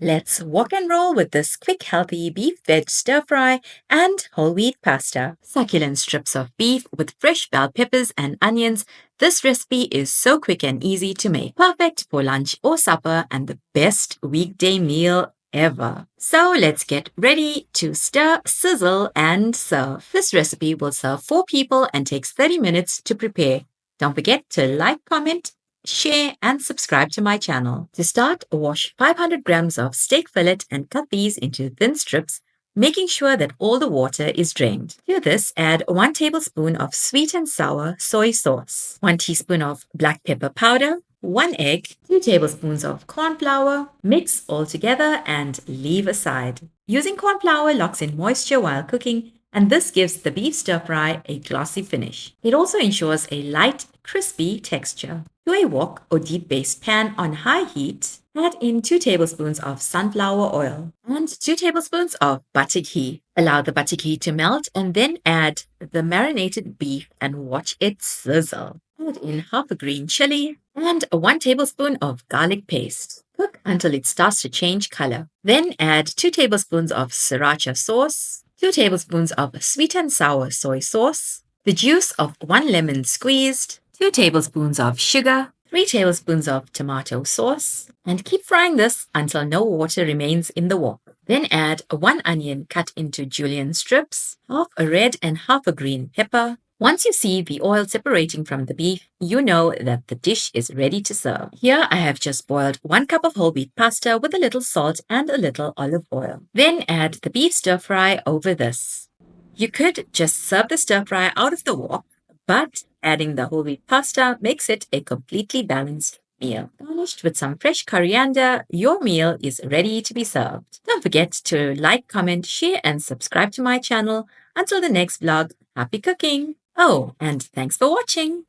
Let's walk and roll with this quick, healthy beef veg stir fry and whole wheat pasta. Succulent strips of beef with fresh bell peppers and onions. This recipe is so quick and easy to make. Perfect for lunch or supper and the best weekday meal ever. So let's get ready to stir, sizzle, and serve. This recipe will serve 4 people and takes 30 minutes to prepare. Don't forget to like, comment, share, and subscribe to my channel. To start, wash 500 grams of steak fillet and cut these into thin strips, making sure that all the water is drained. To this, add 1 tablespoon of sweet and sour soy sauce, 1 teaspoon of black pepper powder, 1 egg, 2 tablespoons of corn flour. Mix all together and leave aside. Using corn flour locks in moisture while cooking, and this gives the beef stir fry a glossy finish. It also ensures a light, crispy texture. To a wok or deep based pan on high heat, add in 2 tablespoons of sunflower oil and 2 tablespoons of butter ghee. Allow the butter ghee to melt and then add the marinated beef and watch it sizzle. Add in half a green chili and 1 tablespoon of garlic paste. Cook until it starts to change color. Then add 2 tablespoons of sriracha sauce, 2 tablespoons of sweet and sour soy sauce, the juice of 1 lemon squeezed, 2 tablespoons of sugar, 3 tablespoons of tomato sauce, and keep frying this until no water remains in the wok. Then add 1 onion cut into julienne strips, half a red and half a green pepper. Once you see the oil separating from the beef, you know that the dish is ready to serve. Here I have just boiled 1 cup of whole wheat pasta with a little salt and a little olive oil. Then add the beef stir fry over this. You could just serve the stir fry out of the wok, but adding the whole wheat pasta makes it a completely balanced meal. Garnished with some fresh coriander, your meal is ready to be served. Don't forget to like, comment, share, and subscribe to my channel. Until the next vlog, happy cooking! Oh, and thanks for watching!